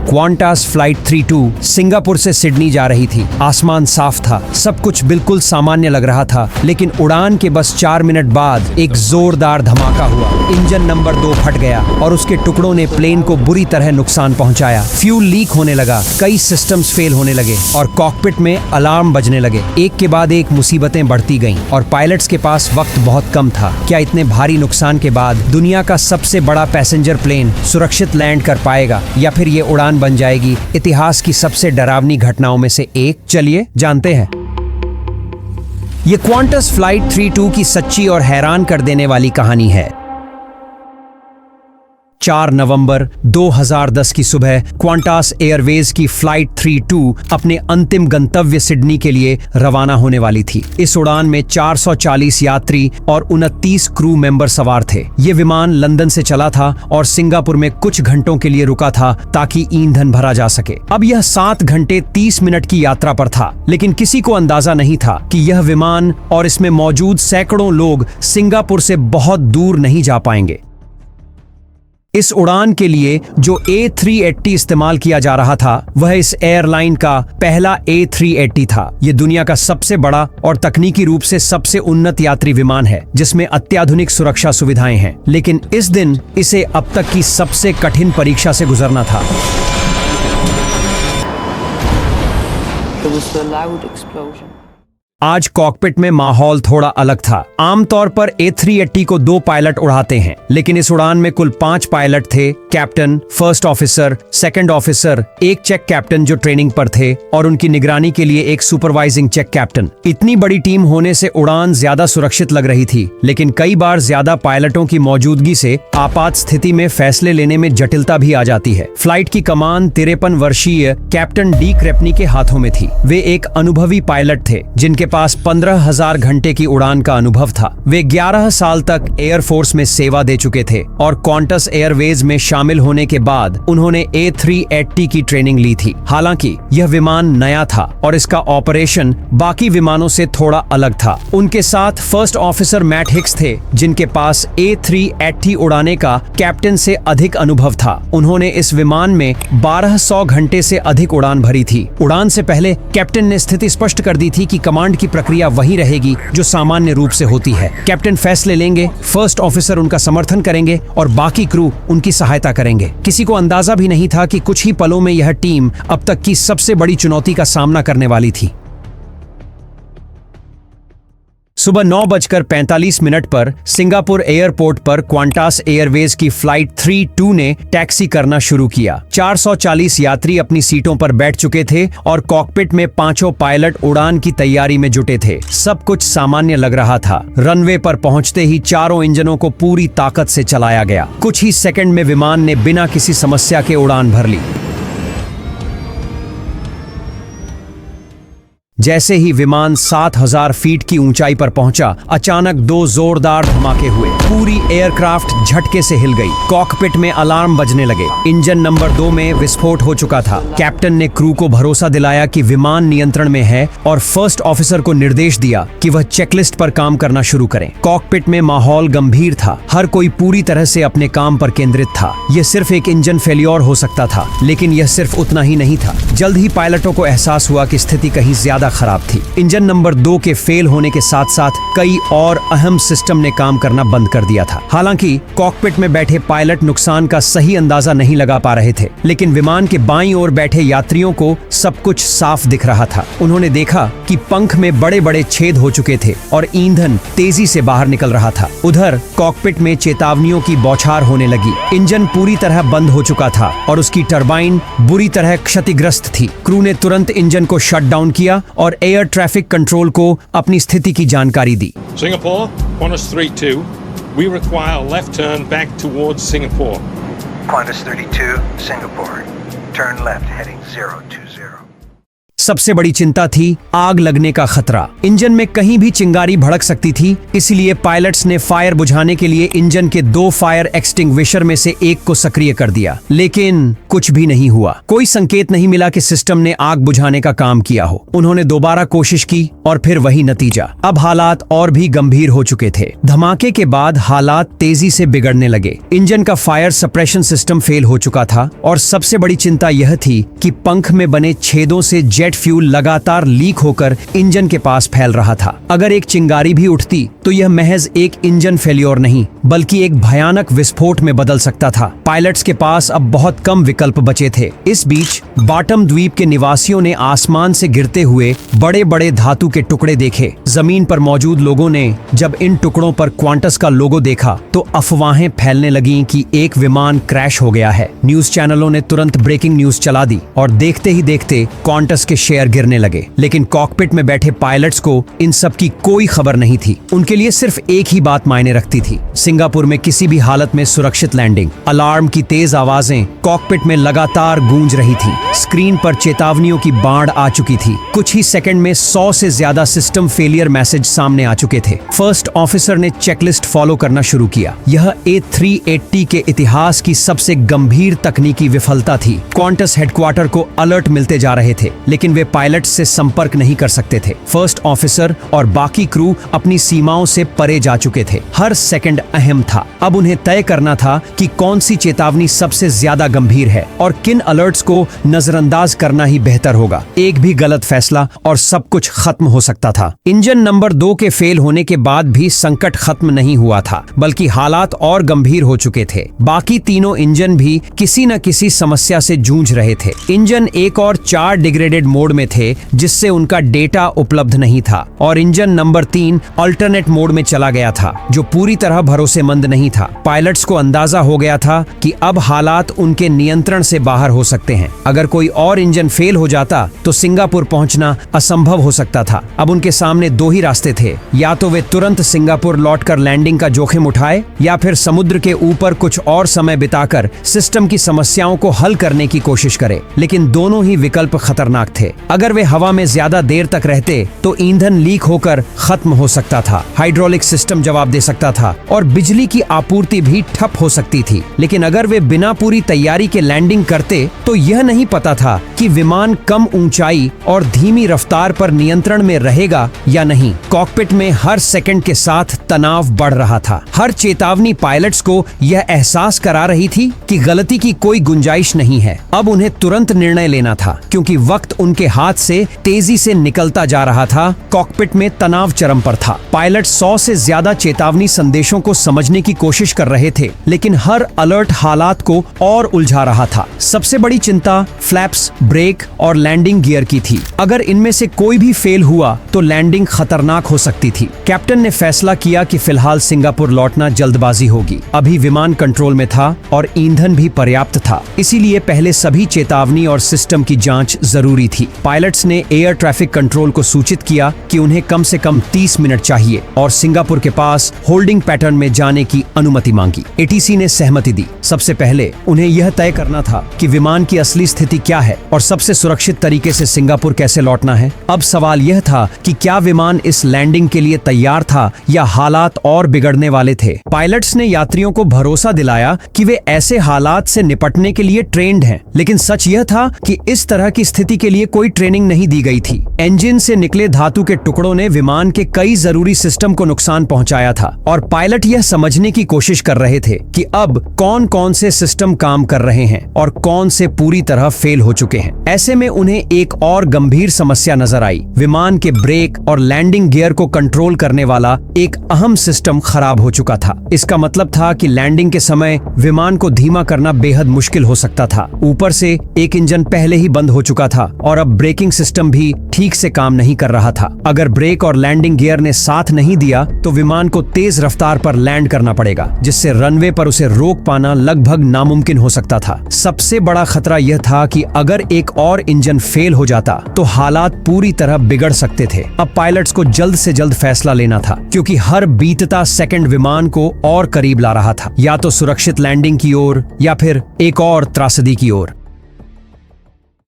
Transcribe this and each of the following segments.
Qantas flight 32 Singapore से Sydney जा रही थी। आसमान साफ था, सब कुछ बिल्कुल सामान्य लग रहा था, लेकिन उड़ान के बस 4 मिनट बाद एक जोरदार धमाका हुआ। इंजन नंबर 2 फट गया और उसके टुकड़ों ने प्लेन को बुरी तरह नुकसान पहुंचाया। फ्यूल लीक होने लगा, कई सिस्टम्स फेल होने लगे और कॉकपिट में अलार्म बजने लगे। एक के बाद एक मुसीबतें बढ़ती गईं और पायलट्स के पास वक्त बहुत कम था। क्या इतने भारी नुकसान के बाद दुनिया का सबसे बड़ा पैसेंजर प्लेन सुरक्षित लैंड कर पाएगा या फिर ये उड़ान बन जाएगी इतिहास की सबसे डरावनी घटनाओं में से एक? चलिए जानते हैं। ये क्वांटस फ्लाइट 32 की सच्ची और हैरान कर देने वाली कहानी है। 4 नवंबर 2010 की सुबह क्वांटास एयरवेज की फ्लाइट 32 अपने अंतिम गंतव्य सिडनी के लिए रवाना होने वाली थी। इस उड़ान में 440 यात्री और 29 क्रू मेंबर सवार थे। ये विमान लंदन से चला था और सिंगापुर में कुछ घंटों के लिए रुका था ताकि ईंधन भरा जा सके। अब यह 7 घंटे 30 मिनट की यात्रा पर था, लेकिन किसी को अंदाजा नहीं था कि यह विमान और इसमें मौजूद सैकड़ों लोग सिंगापुर से बहुत दूर नहीं जा पाएंगे। इस उड़ान के लिए जो A380 इस्तेमाल किया जा रहा था वह इस एयरलाइन का पहला A380 था। यह दुनिया का सबसे बड़ा और तकनीकी रूप से सबसे उन्नत यात्री विमान है जिसमें अत्याधुनिक सुरक्षा सुविधाएं हैं, लेकिन इस दिन इसे अब तक की सबसे कठिन परीक्षा से गुजरना था। आज कॉकपिट में माहौल थोड़ा अलग था। आमतौर पर A380 को 2 पायलट उड़ाते हैं, लेकिन इस उड़ान में कुल 5 पायलट थे। Captain, first officer, second officer, एक चेक कैप्टन जो ट्रेनिंग पर थे और उनकी निगरानी के लिए एक सुपरवाइजिंग चेक कैप्टन। इतनी बड़ी टीम होने से उड़ान ज्यादा सुरक्षित लग रही थी, लेकिन कई बार ज्यादा पायलटों की मौजूदगी से आपात स्थिति में फैसले लेने में जटिलता भी आ जाती है। फ्लाइट की कमान 53 वर्षीय कैप्टन डी क्रेपनी के हाथों में थी। वे एक अनुभवी पायलट थे जिनके पास 15,000 घंटे की उड़ान का अनुभव था। वे 11 साल तक एयरफोर्स में सेवा दे चुके थे और क्वांटस एयरवेज में शामिल होने के बाद उन्होंने A380 की ट्रेनिंग ली थी। हालांकि यह विमान नया था और इसका ऑपरेशन बाकी विमानों से थोड़ा अलग था। उनके साथ फर्स्ट ऑफिसर मैट हिक्स थे जिनके पास A380 उड़ाने का कैप्टन से अधिक अनुभव था। उन्होंने इस विमान में 1200 घंटे से अधिक उड़ान भरी थी। उड़ान से पहले कैप्टन ने स्थिति स्पष्ट कर दी थी कि कमांड की प्रक्रिया वही रहेगी जो सामान्य रूप से होती है। कैप्टन फैसले लेंगे, फर्स्ट ऑफिसर उनका समर्थन करेंगे और बाकी क्रू उनकी सहायता करेंगे। किसी को अंदाजा भी नहीं था कि कुछ ही पलों में यह टीम अब तक की सबसे बड़ी चुनौती का सामना करने वाली थी। सुबह 9:45 पर सिंगापुर एयरपोर्ट पर क्वांटास एयरवेज की फ्लाइट 32 ने टैक्सी करना शुरू किया। 440 यात्री अपनी सीटों पर बैठ चुके थे और कॉकपिट में 5 पायलट उड़ान की तैयारी में जुटे थे। सब कुछ सामान्य लग रहा था। रनवे पर पहुंचते ही चारों इंजनों को पूरी ताकत से चलाया गया। कुछ ही सेकंड में विमान ने बिना किसी समस्या के उड़ान भर ली। जैसे ही विमान 7,000 फीट की ऊंचाई पर पहुंचा, अचानक 2 जोरदार धमाके हुए। पूरी एयरक्राफ्ट झटके से हिल गई। कॉकपिट में अलार्म बजने लगे। इंजन नंबर 2 में विस्फोट हो चुका था। कैप्टन ने क्रू को भरोसा दिलाया कि विमान नियंत्रण में है और फर्स्ट ऑफिसर को निर्देश दिया कि वह चेकलिस्ट पर काम करना शुरू करें। कॉकपिट में माहौल गंभीर था। हर कोई पूरी तरह से अपने काम पर केंद्रित था। यह सिर्फ एक इंजन फेल्योर हो सकता था, लेकिन यह सिर्फ उतना ही नहीं था। जल्द ही पायलटों को एहसास हुआ कि स्थिति कहीं ज्यादा खराब थी। इंजन नंबर 2 के फेल होने के साथ साथ कई और अहम सिस्टम ने काम करना बंद कर दिया था। हालांकि कॉकपिट में बैठे पायलट नुकसान का सही अंदाजा नहीं लगा पा रहे थे, लेकिन विमान के बाईं ओर बैठे यात्रियों को सब कुछ साफ दिख रहा था। उन्होंने देखा कि पंख में बड़े बड़े छेद हो चुके थे और ईंधन तेजी से बाहर निकल रहा था। उधर कॉकपिट में चेतावनियों की बौछार होने लगी। इंजन पूरी तरह बंद हो चुका था और उसकी टरबाइन बुरी तरह क्षतिग्रस्त थी। क्रू ने तुरंत इंजन को शट डाउन किया और एयर ट्रैफिक कंट्रोल को अपनी स्थिति की जानकारी दी। Singapore, Qantas 32, we require left turn back towards Singapore. Qantas 32, Singapore, turn left heading 020. सबसे बड़ी चिंता थी आग लगने का खतरा। इंजन में कहीं भी चिंगारी भड़क सकती थी, इसलिए पायलट्स ने फायर बुझाने के लिए इंजन के 2 फायर एक्सटिंग्विशर में से एक को सक्रिय कर दिया, लेकिन कुछ भी नहीं हुआ। कोई संकेत नहीं मिला कि सिस्टम ने आग बुझाने का काम किया हो। उन्होंने दोबारा कोशिश की और फिर वही नतीजा। अब हालात और भी गंभीर हो चुके थे। धमाके के बाद हालात तेजी से बिगड़ने लगे। इंजन का फायर सप्रेशन सिस्टम फेल हो चुका था और सबसे बड़ी चिंता यह थी कि पंख में बने छेदों से जेट फ्यूल लगातार लीक होकर इंजन के पास फैल रहा था। अगर एक चिंगारी भी उठती तो यह महज एक इंजन फेल्योर नहीं बल्कि एक भयानक विस्फोट में बदल सकता था। पायलट्स के पास अब बहुत कम विकल्प बचे थे। इस बीच बॉटम द्वीप के निवासियों ने आसमान से गिरते हुए बड़े बड़े धातु के टुकड़े देखे। जमीन पर मौजूद लोगों ने जब इन टुकड़ों पर क्वांटस का लोगो देखा तो अफवाहें फैलने लगीं कि एक विमान क्रैश हो गया है। न्यूज चैनलों ने तुरंत ब्रेकिंग न्यूज चला दी और देखते ही देखते क्वांटस के शेयर गिरने लगे। लेकिन कॉकपिट में बैठे पायलट्स को इन सब की कोई खबर नहीं थी। उनके लिए सिर्फ एक ही बात मायने रखती थी, सिंगापुर में किसी भी हालत में सुरक्षित लैंडिंग। अलार्म की तेज आवाजें कॉकपिट में लगातार गूंज रही थी। स्क्रीन पर चेतावनियों की बाढ़ आ चुकी थी। कुछ ही सेकंड में 100 से ज्यादा सिस्टम फेलियर मैसेज सामने आ चुके थे। फर्स्ट ऑफिसर ने चेकलिस्ट फॉलो करना शुरू किया। यह A380 के इतिहास की सबसे गंभीर तकनीकी विफलता थी। क्वांटस हेडक्वार्टर को अलर्ट मिलते जा रहे थे, लेकिन वे पायलट्स से संपर्क नहीं कर सकते थे। फर्स्ट ऑफिसर और बाकी क्रू अपनी सीमाओं से परे जा चुके थे। हर सेकंड अहम था। अब उन्हें तय करना था कि कौन सी चेतावनी सबसे ज्यादा गंभीर है और किन अलर्ट्स को नजरअंदाज करना ही बेहतर होगा। एक भी गलत फैसला और सब कुछ खत्म हो सकता था। इंजन नंबर 2 के फेल होने के बाद भी संकट खत्म नहीं हुआ था, बल्कि हालात और गंभीर हो चुके थे। बाकी तीनों इंजन भी किसी न किसी समस्या से जूझ रहे थे। इंजन 1 और 4 डिग्रेडेड मोड में थे, जिससे उनका डेटा उपलब्ध नहीं था, और इंजन नंबर 3 अल्टरनेट मोड में चला गया था, जो पूरी तरह भरोसेमंद नहीं था। पायलट्स को अंदाजा हो गया था कि अब हालात उनके नियंत्रण से बाहर हो सकते हैं। अगर कोई और इंजन फेल हो जाता तो सिंगापुर पहुंचना असंभव हो सकता था। अब उनके सामने 2 ही रास्ते थे, या तो वे तुरंत सिंगापुर लौटकर लैंडिंग का जोखिम उठाए, या फिर समुद्र के ऊपर कुछ और समय बिताकर सिस्टम की समस्याओं को हल करने की कोशिश करें। लेकिन दोनों ही विकल्प खतरनाक थे। अगर वे हवा में ज्यादा देर तक रहते तो ईंधन लीक होकर खत्म हो सकता था, हाइड्रोलिक सिस्टम जवाब दे सकता था और बिजली की आपूर्ति भी ठप हो सकती थी। लेकिन अगर वे बिना पूरी तैयारी के लैंडिंग करते तो यह नहीं पता था कि विमान कम ऊंचाई और धीमी रफ्तार पर नियंत्रण में रहेगा या नहीं। कॉकपिट में हर सेकंड के साथ तनाव बढ़ रहा था। हर चेतावनी पायलट्स को यह एहसास करा रही थी कि गलती की कोई गुंजाइश नहीं है। अब उन्हें तुरंत निर्णय लेना था, क्योंकि वक्त उनके हाथ से तेजी से निकलता जा रहा था। कॉकपिट में तनाव चरम पर था। पायलट 100 से ज्यादा चेतावनी संदेशों को समझने की कोशिश कर रहे थे, लेकिन हर अलर्ट हालात को और उलझा रहा था। सबसे बड़ी चिंता फ्लैप्स, ब्रेक और लैंडिंग गियर की थी। अगर इनमें से कोई भी फेल हुआ तो लैंडिंग खतरनाक हो सकती थी। कैप्टन ने फैसला किया कि फिलहाल सिंगापुर लौटना जल्दबाजी होगी। अभी विमान कंट्रोल में था और ईंधन भी पर्याप्त था, इसीलिए पहले सभी चेतावनी और सिस्टम की जांच जरूरी थी। पायलट्स ने एयर ट्रैफिक कंट्रोल को सूचित किया कि उन्हें कम से कम 30 मिनट चाहिए और सिंगापुर के पास होल्डिंग पैटर्न में जाने की अनुमति मांगी। एटीसी ने सहमति दी। सबसे पहले उन्हें यह तय करना था कि विमान की असली स्थिति क्या है और सबसे सुरक्षित तरीके से सिंगापुर कैसे लौटना है। अब सवाल यह था कि क्या विमान इस लैंडिंग के लिए तैयार था या हालात और बिगड़ने वाले थे। पायलट्स ने यात्रियों को भरोसा दिलाया कि वे ऐसे हालात से निपटने के लिए ट्रेंड हैं, लेकिन सच यह था कि इस तरह की स्थिति के लिए कोई ट्रेनिंग नहीं दी गई थी। इंजन से निकले धातु के टुकड़ों ने विमान के कई जरूरी सिस्टम को नुकसान पहुंचाया था और पायलट यह समझने की कोशिश कर रहे थे कि अब कौन कौन से सिस्टम काम कर रहे हैं और कौन से पूरी तरह फेल हो चुके हैं। ऐसे में उन्हें एक और गंभीर समस्या नजर आई। विमान के ब्रेक और लैंडिंग गियर को कंट्रोल करने वाला एक अहम सिस्टम खराब हो चुका था। इसका मतलब था कि लैंडिंग के समय विमान को धीमा करना बेहद मुश्किल हो सकता था। ऊपर से एक इंजन पहले ही बंद हो चुका था और अब ब्रेकिंग सिस्टम भी ठीक से काम नहीं कर रहा था। अगर ब्रेक और लैंडिंग गियर ने साथ नहीं दिया तो विमान को तेज रफ्तार पर लैंड करना पड़ेगा, जिससे रनवे पर उसे रोक पाना लगभग नामुमकिन हो सकता था। सबसे बड़ा खतरा यह था कि अगर एक और इंजन फेल हो जाता तो हालात पूरी तरह बिगड़ सकते थे। अब पायलट्स को जल्द से जल्द फैसला लेना था, क्योंकि हर बीतता सेकंड विमान को और करीब ला रहा था, या तो सुरक्षित लैंडिंग की ओर या फिर एक और त्रासदी की ओर।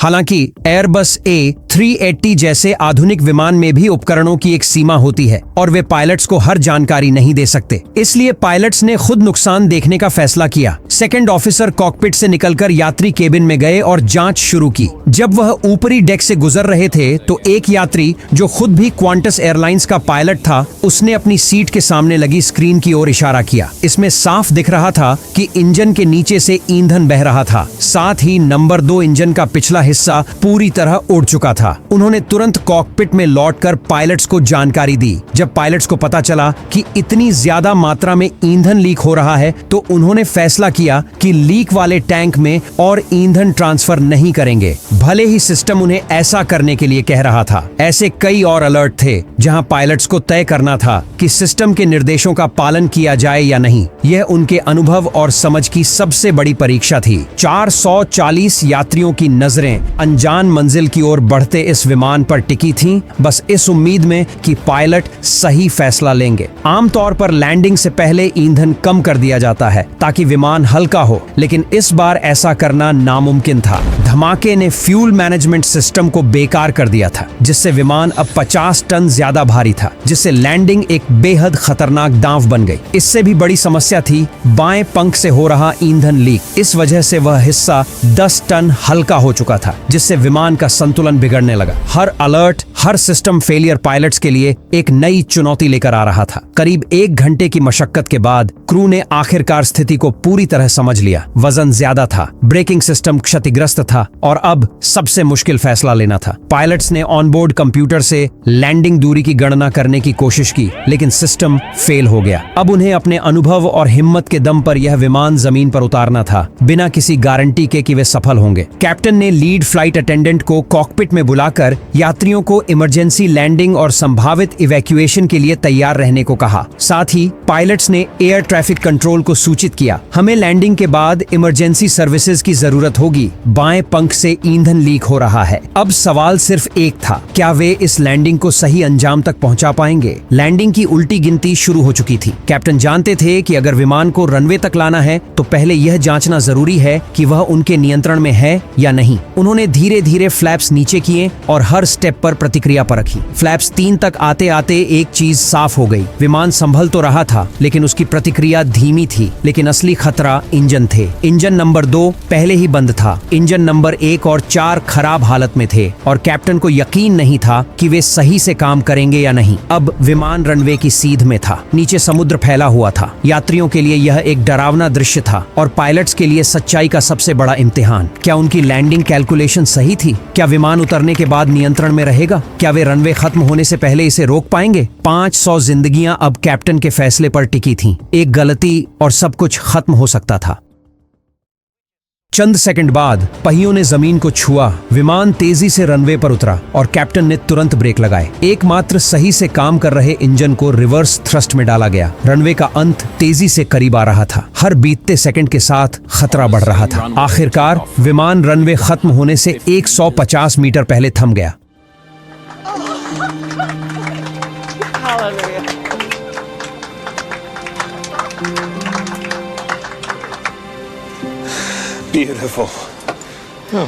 हालांकि एयरबस A380 जैसे आधुनिक विमान में भी उपकरणों की एक सीमा होती है और वे पायलट्स को हर जानकारी नहीं दे सकते। इसलिए पायलट्स ने खुद नुकसान देखने का फैसला किया। सेकंड ऑफिसर कॉकपिट से निकलकर यात्री केबिन में गए और जांच शुरू की। जब वह ऊपरी डेक से गुजर रहे थे तो एक यात्री जो खुद भी क्वांटस एयरलाइंस का पायलट था, उसने अपनी सीट के सामने लगी स्क्रीन की ओर इशारा किया। इसमें साफ दिख रहा था कि इंजन के नीचे से ईंधन बह रहा था। साथ ही नंबर 2 इंजन का पिछला हिस्सा पूरी तरह उड़ चुका था। उन्होंने तुरंत कॉकपिट में लौटकर पायलट्स को जानकारी दी। जब पायलट्स को पता चला कि इतनी ज्यादा मात्रा में ईंधन लीक हो रहा है तो उन्होंने फैसला किया कि लीक वाले टैंक में और ईंधन ट्रांसफर नहीं करेंगे, भले ही सिस्टम उन्हें ऐसा करने के लिए कह रहा था। ऐसे कई और अलर्ट थे जहां पायलट्स को तय करना था कि सिस्टम के निर्देशों का पालन किया जाए या नहीं। यह उनके अनुभव और समझ की सबसे बड़ी परीक्षा थी। 440 यात्रियों की नजरें अनजान मंजिल की ओर बढ़ते इस विमान पर टिकी थीं, बस इस उम्मीद में कि पायलट सही फैसला लेंगे। आमतौर पर लैंडिंग से पहले ईंधन कम कर दिया जाता है ताकि विमान हल्का हो, लेकिन इस बार ऐसा करना नामुमकिन था। धमाके ने फ्यूल मैनेजमेंट सिस्टम को बेकार कर दिया था, जिससे विमान अब 50 टन ज्यादा भारी था, जिससे लैंडिंग एक बेहद खतरनाक दांव बन गई। इससे भी बड़ी समस्या थी बाएं पंख से हो रहा ईंधन लीक। इस वजह से वह हिस्सा 10 टन हल्का हो चुका था, जिससे विमान का संतुलन बिगड़ने लगा। हर अलर्ट, हर सिस्टम फेलियर पायलट्स के लिए एक नई चुनौती लेकर आ रहा था। करीब 1 घंटे की मशक्कत के बाद क्रू ने आखिरकार स्थिति को पूरी तरह समझ लिया। वजन ज्यादा था, ब्रेकिंग सिस्टम क्षतिग्रस्त था और अब सबसे मुश्किल फैसला लेना था। पायलट्स ने ऑनबोर्ड कंप्यूटर से लैंडिंग दूरी की गणना करने की कोशिश की, लेकिन सिस्टम फेल हो गया। अब उन्हें अपने अनुभव और हिम्मत के दम पर यह विमान जमीन पर उतारना था, बिना किसी गारंटी के कि वे सफल होंगे। कैप्टन ने लीड फ्लाइट अटेंडेंट को कॉकपिट में बुलाकर यात्रियों को इमरजेंसी लैंडिंग और संभावित इवैक्यूएशन के लिए तैयार रहने को कहा। साथ ही पायलट्स ने एयर ट्रैफिक कंट्रोल को सूचित किया, हमें लैंडिंग के बाद इमरजेंसी सर्विसेज की जरूरत होगी। बाएं पंख से ईंधन लीक हो रहा है। अब सवाल सिर्फ एक था, क्या वे इस लैंडिंग को सही अंजाम तक पहुंचा पाएंगे? लैंडिंग की उल्टी गिनती शुरू हो चुकी थी। कैप्टन जानते थे कि अगर विमान को रनवे तक लाना है तो पहले यह जांचना जरूरी है कि वह उनके नियंत्रण में है या नहीं। उन्होंने धीरे धीरे फ्लैप्स नीचे किए और हर स्टेप पर प्रतिक्रिया परखी। फ्लैप्स 3 तक आते आते एक चीज साफ हो गई, विमान संभल तो रहा था लेकिन उसकी प्रतिक्रिया धीमी थी। लेकिन असली खतरा इंजन थे। इंजन नंबर 2 पहले ही बंद था। इंजन नंबर 1 और 4 खराब हालत में थे और कैप्टन को यकीन नहीं था कि वे सही से काम करेंगे या नहीं। अब विमान रनवे की सीध में था। नीचे समुद्र फैला हुआ था। यात्रियों के लिए यह एक डरावना दृश्य था और पायलट्स के लिए सच्चाई का सबसे बड़ा इम्तिहान। क्या उनकी लैंडिंग कैलकुलेशन सही थी? क्या विमान उतरने के बाद नियंत्रण में रहेगा? क्या वे रनवे खत्म होने से पहले इसे रोक पाएंगे? 500 जिंदगियां अब कैप्टन के फैसले पर टिकी थीं। एक गलती और सब कुछ खत्म हो सकता था। चंद सेकंड बाद पहियों ने जमीन को छुआ, विमान तेजी से रनवे पर उतरा और कैप्टन ने तुरंत ब्रेक लगाए। एकमात्र सही से काम कर रहे इंजन को रिवर्स थ्रस्ट में डाला गया। रनवे का अंत तेजी से करीब आ रहा था। हर बीतते सेकंड के साथ खतरा बढ़ रहा था। आखिरकार विमान रनवे खत्म होने से 150 मीटर पहले थम गया। Beautiful. Oh.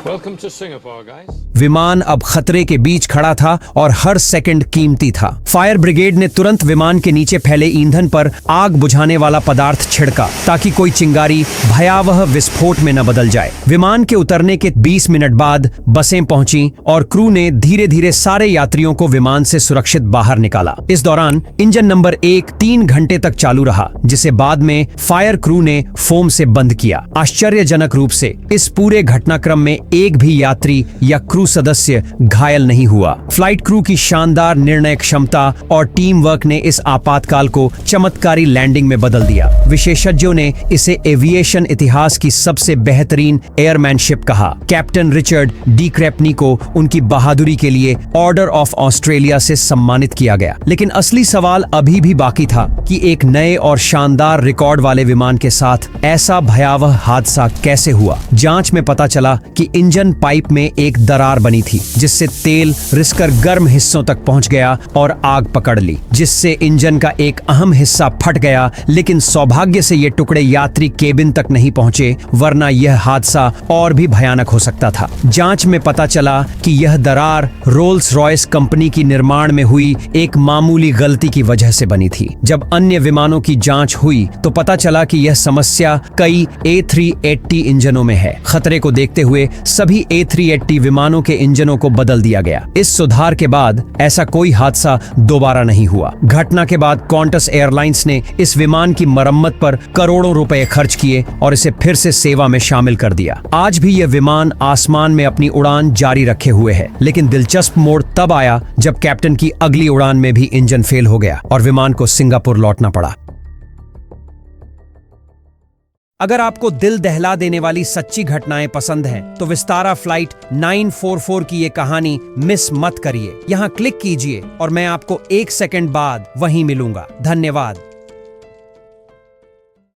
Welcome to Singapore, guys. विमान अब खतरे के बीच खड़ा था और हर सेकंड कीमती था। फायर ब्रिगेड ने तुरंत विमान के नीचे फैले ईंधन पर आग बुझाने वाला पदार्थ छिड़का ताकि कोई चिंगारी भयावह विस्फोट में न बदल जाए। विमान के उतरने के 20 मिनट बाद बसें पहुंची और क्रू ने धीरे धीरे सारे यात्रियों को विमान से सुरक्षित बाहर निकाला। इस दौरान इंजन नंबर 1 3 घंटे तक चालू रहा, जिसे बाद में फायर क्रू ने फोम से बंद किया। आश्चर्यजनक रूप से इस पूरे घटनाक्रम में एक भी यात्री या क्रू सदस्य घायल नहीं हुआ। फ्लाइट क्रू की शानदार निर्णय क्षमता और टीम वर्क ने इस आपातकाल को चमत्कारी लैंडिंग में बदल दिया। विशेषज्ञों ने इसे एविएशन इतिहास की सबसे बेहतरीन एयरमैनशिप कहा। कैप्टन रिचर्ड डी क्रेपनी को उनकी बहादुरी के लिए ऑर्डर ऑफ ऑस्ट्रेलिया से सम्मानित किया गया। लेकिन असली सवाल अभी भी बाकी था कि एक नए और शानदार रिकॉर्ड वाले विमान के साथ ऐसा भयावह हादसा कैसे हुआ। जांच में पता चला कि इंजन पाइप में एक दरार बनी थी, जिससे तेल रिसकर अंदर गर्म हिस्सों तक पहुंच गया और आग पकड़ ली, जिससे इंजन का एक अहम हिस्सा फट गया। लेकिन सौभाग्य से ये टुकड़े यात्री केबिन तक नहीं पहुंचे, वरना यह हादसा और भी भयानक हो सकता था। जांच में पता चला कि यह दरार रोल्स रॉयस कंपनी की निर्माण में हुई एक मामूली गलती की वजह से बनी थी। जब अन्य विमानों की जांच हुई तो पता चला कि यह समस्या कई A380 इंजनों में है। खतरे को देखते हुए सभी A380 विमानों के इंजनों को बदल दिया गया। इस सुधार के बाद ऐसा कोई हादसा दोबारा नहीं हुआ। घटना के बाद क्वांटस एयरलाइंस ने इस विमान की मरम्मत पर करोड़ों रुपए खर्च किए और इसे फिर से सेवा में शामिल कर दिया। आज भी यह विमान आसमान में अपनी उड़ान जारी रखे हुए है। लेकिन दिलचस्प मोड़ तब आया जब कैप्टन की अगली उड़ान में भी इंजन फेल हो गया और विमान को सिंगापुर लौटना पड़ा। अगर आपको दिल दहला देने वाली सच्ची घटनाएं पसंद हैं, तो विस्तारा फ्लाइट 944 की ये कहानी मिस मत करिए। यहाँ क्लिक कीजिए और मैं आपको 1 सेकंड बाद वहीं मिलूंगा। धन्यवाद।